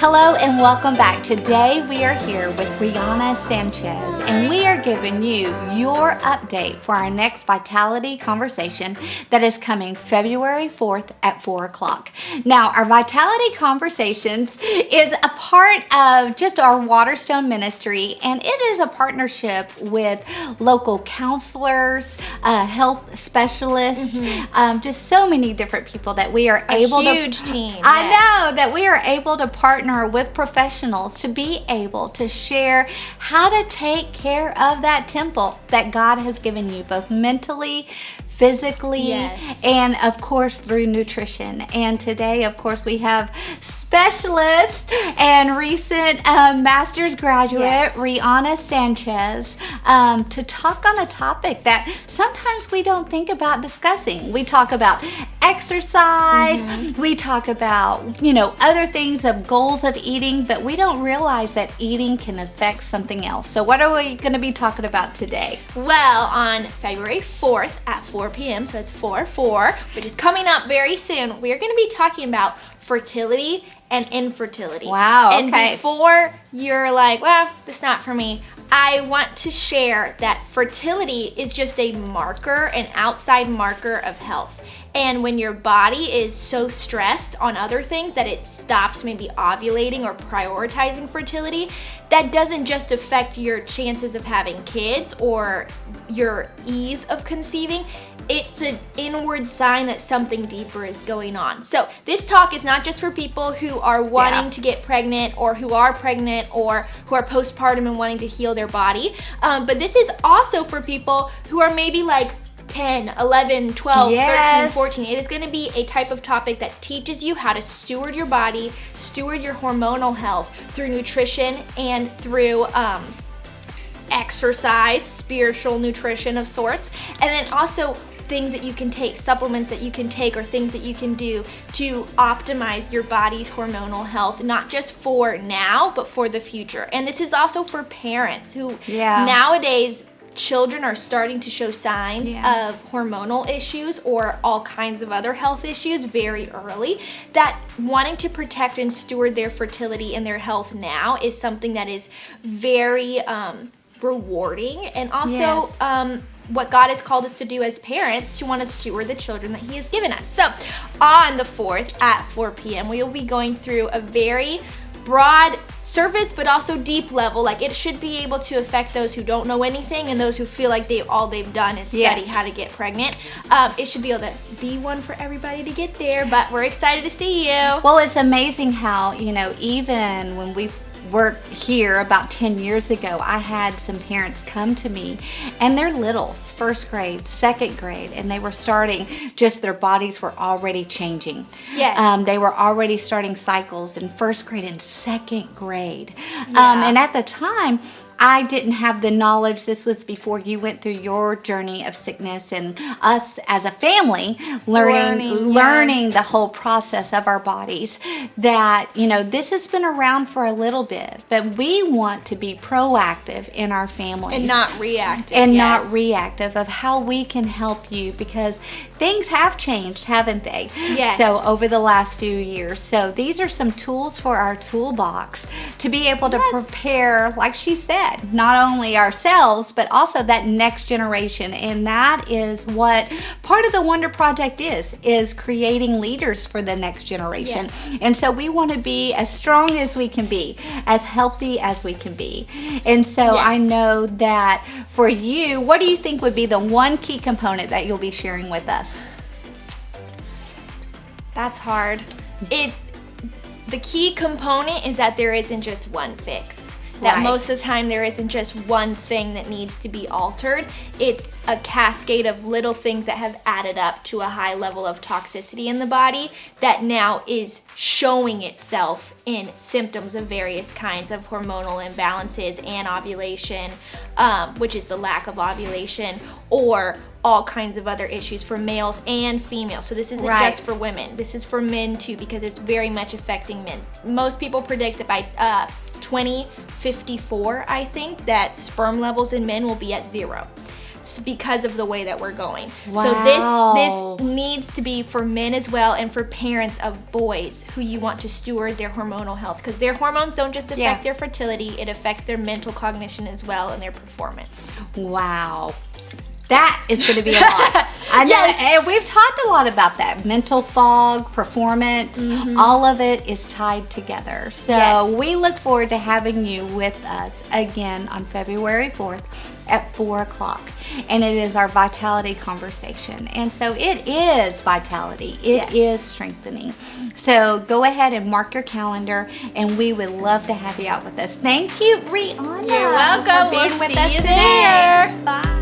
Hello and welcome back. Today we are here with Rianna Sanchez and we are giving you your update for our next Vitality conversation that is coming February 4th at 4 o'clock. Now, our Vitality Conversations is a part of just our Waterstone ministry, and it is a partnership with local counselors, health specialists, just so many different people that we are able to... A huge team. I know that we are able to partner with professionals to be able to share how to take care of that temple that God has given you, both mentally, physically, and of course through nutrition. And today, of course, we have specialist and recent master's graduate Rianna Sanchez to talk on a topic that sometimes we don't think about discussing. We talk about exercise, we talk about, other things of goals of eating, but we don't realize that eating can affect something else. So what are we going to be talking about today? Well, on February 4th at 4 p.m., so it's 4/4, which is coming up very soon, we're going to be talking about fertility and infertility. Wow, And before you're like, well, that's not for me, I want to share that fertility is just a marker, an outside marker of health. And when your body is so stressed on other things that it stops maybe ovulating or prioritizing fertility, that doesn't just affect your chances of having kids or your ease of conceiving. It's an inward sign that something deeper is going on. So this talk is not just for people who are wanting to get pregnant or who are pregnant or who are postpartum and wanting to heal their body. But this is also for people who are maybe like 10, 11, 12, 13, 14. It is going to be a type of topic that teaches you how to steward your body, steward your hormonal health through nutrition and through exercise, spiritual nutrition of sorts, and then also things that you can take, supplements that you can take, or things that you can do to optimize your body's hormonal health, not just for now, but for the future. And this is also for parents who nowadays, children are starting to show signs of hormonal issues or all kinds of other health issues very early, that wanting to protect and steward their fertility and their health now is something that is very rewarding, and also what God has called us to do as parents, to want to steward the children that He has given us. So on the 4th at 4 p.m. we will be going through a very broad surface but also deep level. Like, it should be able to affect those who don't know anything and those who feel like all they've done is study how to get pregnant. It should be able to be one for everybody to get there, but we're excited to see you. Well, it's amazing how, even when we were here about 10 years ago, I had some parents come to me and they're littles, first grade, second grade, and they were starting, just their bodies were already changing. They were already starting cycles in first grade and second grade. And at the time, I didn't have the knowledge. This was before you went through your journey of sickness, and us as a family learning the whole process of our bodies, that, this has been around for a little bit, but we want to be proactive in our families. And not reactive. Not reactive of how we can help you, because things have changed, haven't they? So over the last few years. So these are some tools for our toolbox to be able to prepare, like she said, not only ourselves, but also that next generation. And that is what part of the Wonder Project is creating leaders for the next generation. And so we want to be as strong as we can be, as healthy as we can be. And so I know that for you, what do you think would be the one key component that you'll be sharing with us? That's hard. The key component is that there isn't just one fix. That most of the time there isn't just one thing that needs to be altered. It's a cascade of little things that have added up to a high level of toxicity in the body that now is showing itself in symptoms of various kinds of hormonal imbalances, anovulation, which is the lack of ovulation, or all kinds of other issues for males and females. So this isn't just for women. This is for men too, because it's very much affecting men. Most people predict that by 2054, I think, that sperm levels in men will be at 0. because of the way that we're going. Wow. So this needs to be for men as well, and for parents of boys who you want to steward their hormonal health, because their hormones don't just affect their fertility, it affects their mental cognition as well and their performance. Wow. That is going to be a lot. I know, Yes. and we've talked a lot about that. Mental fog, performance, all of it is tied together. So Yes. we look forward to having you with us again on February 4th at 4 o'clock. And it is our vitality conversation. And so it is vitality. It is strengthening. So go ahead and mark your calendar, and we would love to have you out with us. Thank you, Rianna. You're welcome. For being We'll with see us you today. there. Bye.